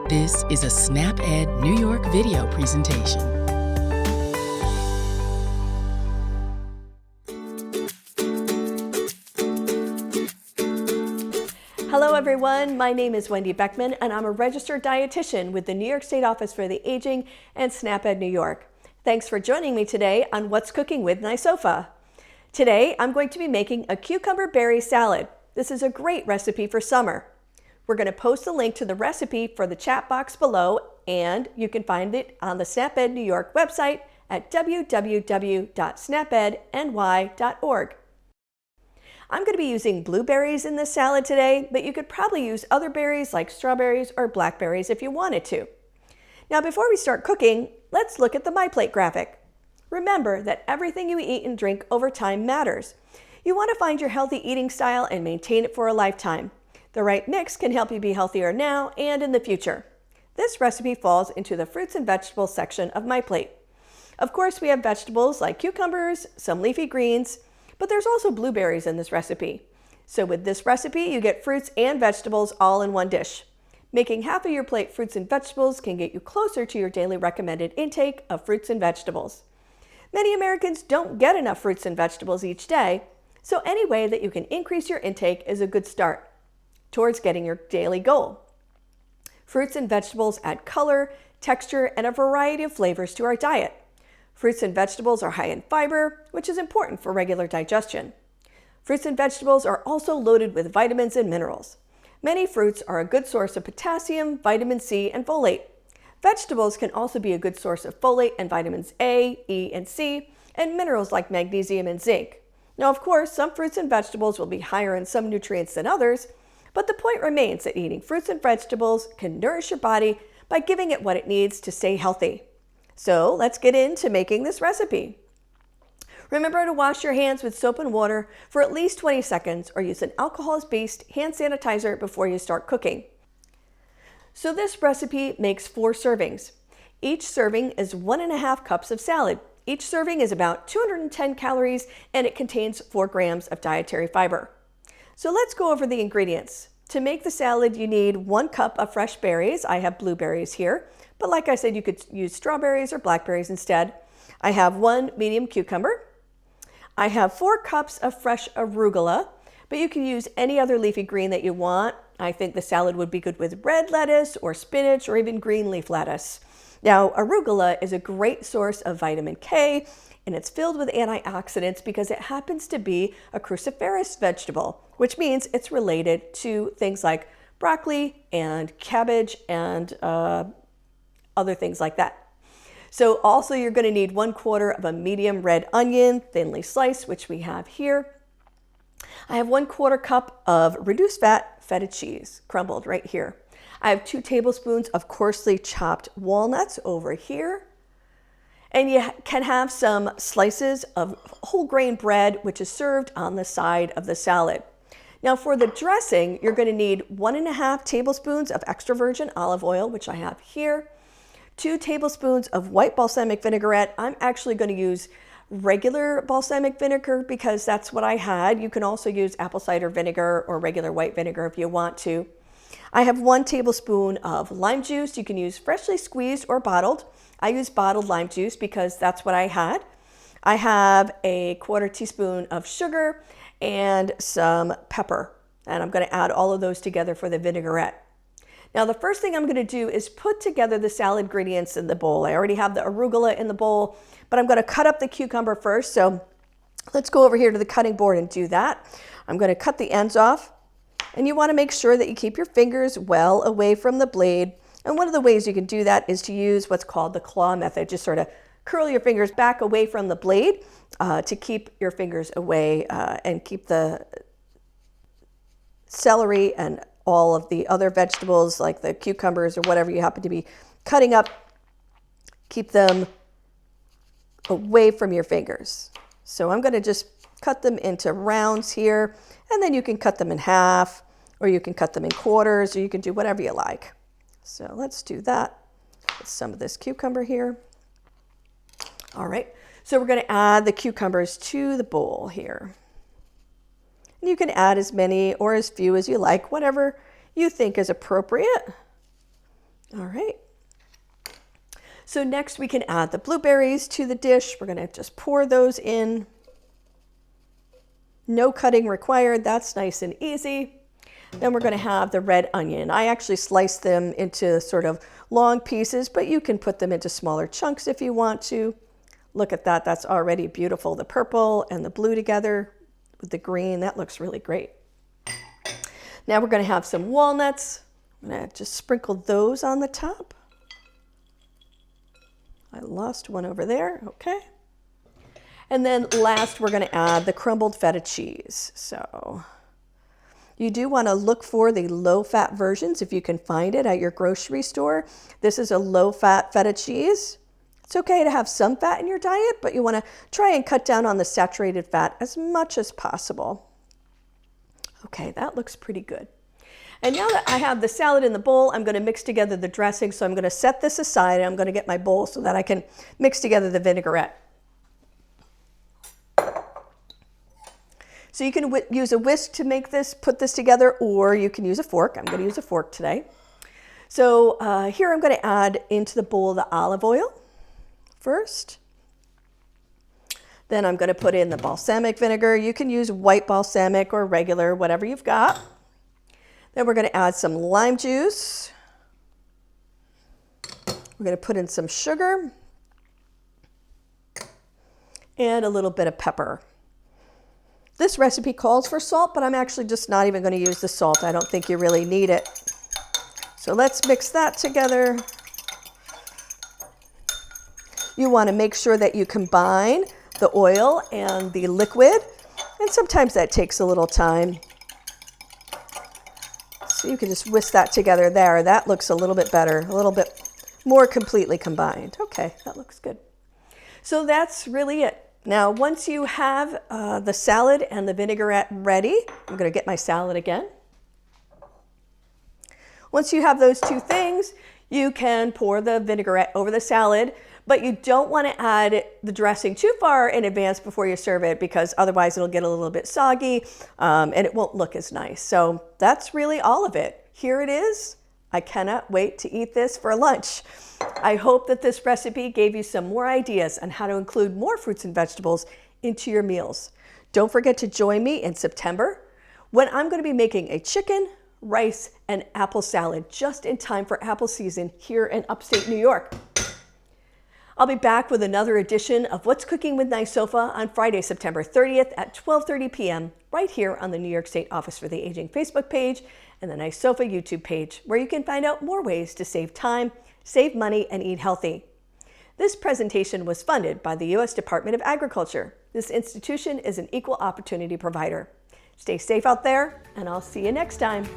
This is a SnapEd New York video presentation. Hello everyone, my name is Wendy Beckman and I'm a registered dietitian with the New York State Office for the Aging and SnapEd New York. Thanks for joining me today on What's Cooking with NYSOFA. Today I'm going to be making a cucumber berry salad. This is a great recipe for summer. We're going to post a link to the recipe for the chat box below, and you can find it on the SnapEd New York website at www.snapedny.org. I'm going to be using blueberries in this salad today, but you could probably use other berries like strawberries or blackberries if you wanted to. Now before we start cooking, let's look at the MyPlate graphic. Remember that everything you eat and drink over time matters. You want to find your healthy eating style and maintain it for a lifetime. The right mix can help you be healthier now and in the future. This recipe falls into the fruits and vegetables section of MyPlate. Of course, we have vegetables like cucumbers, some leafy greens, but there's also blueberries in this recipe. So with this recipe, you get fruits and vegetables all in one dish. Making half of your plate fruits and vegetables can get you closer to your daily recommended intake of fruits and vegetables. Many Americans don't get enough fruits and vegetables each day, so any way that you can increase your intake is a good start towards getting your daily goal. Fruits and vegetables add color, texture, and a variety of flavors to our diet. Fruits and vegetables are high in fiber, which is important for regular digestion. Fruits and vegetables are also loaded with vitamins and minerals. Many fruits are a good source of potassium, vitamin C, and folate. Vegetables can also be a good source of folate and vitamins A, E, and C, and minerals like magnesium and zinc. Now, of course, some fruits and vegetables will be higher in some nutrients than others, but the point remains that eating fruits and vegetables can nourish your body by giving it what it needs to stay healthy. So let's get into making this recipe. Remember to wash your hands with soap and water for at least 20 seconds or use an alcohol-based hand sanitizer before you start cooking. So this recipe makes 4 servings. Each serving is 1.5 cups of salad. Each serving is about 210 calories and it contains 4 grams of dietary fiber. So let's go over the ingredients. To make the salad, you need 1 cup of fresh berries. I have blueberries here, but like I said, you could use strawberries or blackberries instead. I have 1 medium cucumber. I have 4 cups of fresh arugula, but you can use any other leafy green that you want. I think the salad would be good with red lettuce or spinach or even green leaf lettuce. Now, arugula is a great source of vitamin K, and it's filled with antioxidants because it happens to be a cruciferous vegetable, which means it's related to things like broccoli and cabbage and other things like that. So also you're going to need 1/4 of a medium red onion, thinly sliced, which we have here. I have 1/4 cup of reduced fat feta cheese, crumbled right here. I have 2 tablespoons of coarsely chopped walnuts over here. And you can have some slices of whole grain bread, which is served on the side of the salad. Now for the dressing, you're going to need 1.5 tablespoons of extra virgin olive oil, which I have here. 2 tablespoons of white balsamic vinaigrette. I'm actually going to use regular balsamic vinegar because that's what I had. You can also use apple cider vinegar or regular white vinegar if you want to. I have 1 tablespoon of lime juice. You can use freshly squeezed or bottled. I use bottled lime juice because that's what I had. I have a 1/4 teaspoon of sugar and some pepper, and I'm going to add all of those together for the vinaigrette. Now the first thing I'm going to do is put together the salad ingredients in the bowl. I already have the arugula in the bowl, but I'm going to cut up the cucumber first. So let's go over here to the cutting board and do that. I'm going to cut the ends off, and you want to make sure that you keep your fingers well away from the blade. And one of the ways you can do that is to use what's called the claw method. Just sort of curl your fingers back away from the blade to keep your fingers away and keep the celery and all of the other vegetables like the cucumbers or whatever you happen to be cutting up, keep them away from your fingers. So I'm going to just cut them into rounds here, and then you can cut them in half, or you can cut them in quarters, or you can do whatever you like. So let's do that with some of this cucumber here. All right, so we're going to add the cucumbers to the bowl here. And you can add as many or as few as you like, whatever you think is appropriate. All right. So next we can add the blueberries to the dish. We're going to just pour those in. No cutting required. That's nice and easy. Then we're going to have the red onion. I actually sliced them into sort of long pieces, but you can put them into smaller chunks if you want to. Look at that. That's already beautiful. The purple and the blue together with the green. That looks really great. Now we're going to have some walnuts. I'm going to just sprinkle those on the top. I lost one over there. Okay. And then last, we're going to add the crumbled feta cheese. So you do want to look for the low-fat versions if you can find it at your grocery store. This is a low-fat feta cheese. It's okay to have some fat in your diet, but you want to try and cut down on the saturated fat as much as possible. Okay, that looks pretty good. And now that I have the salad in the bowl, I'm going to mix together the dressing. So I'm going to set this aside, and I'm going to get my bowl so that I can mix together the vinaigrette. So you can use a whisk to make this, put this together, or you can use a fork. I'm going to use a fork today. So here I'm going to add into the bowl the olive oil first. Then I'm going to put in the balsamic vinegar. You can use white balsamic or regular, whatever you've got. Then we're going to add some lime juice. We're going to put in some sugar and a little bit of pepper. This recipe calls for salt, but I'm actually just not even going to use the salt. I don't think you really need it. So let's mix that together. You want to make sure that you combine the oil and the liquid, and sometimes that takes a little time. So you can just whisk that together there. That looks a little bit better, a little bit more completely combined. Okay, that looks good. So that's really it. Now, once you have the salad and the vinaigrette ready, I'm going to get my salad again. Once you have those two things, you can pour the vinaigrette over the salad, but you don't want to add the dressing too far in advance before you serve it, because otherwise it'll get a little bit soggy and it won't look as nice. So that's really all of it. Here it is. I cannot wait to eat this for lunch. I hope that this recipe gave you some more ideas on how to include more fruits and vegetables into your meals. Don't forget to join me in September when I'm going to be making a chicken, rice, and apple salad just in time for apple season here in upstate New York. I'll be back with another edition of What's Cooking with NYSOFA on Friday, September 30th at 12:30 p.m. right here on the New York State Office for the Aging Facebook page and the NYSOFA YouTube page, where you can find out more ways to save time, save money, and eat healthy. This presentation was funded by the U.S. Department of Agriculture. This institution is an equal opportunity provider. Stay safe out there, and I'll see you next time.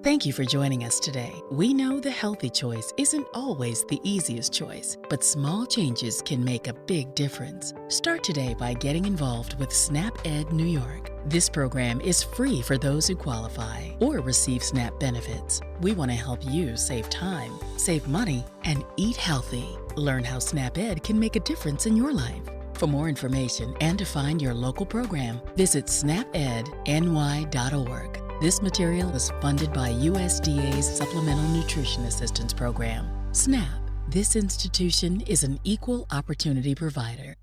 Thank you for joining us today. We know the healthy choice isn't always the easiest choice, but small changes can make a big difference. Start today by getting involved with SNAP-Ed New York. This program is free for those who qualify or receive SNAP benefits. We want to help you save time, save money, and eat healthy. Learn how SNAP-Ed can make a difference in your life. For more information and to find your local program, visit snapedny.org. This material is funded by USDA's Supplemental Nutrition Assistance Program. SNAP. This institution is an equal opportunity provider.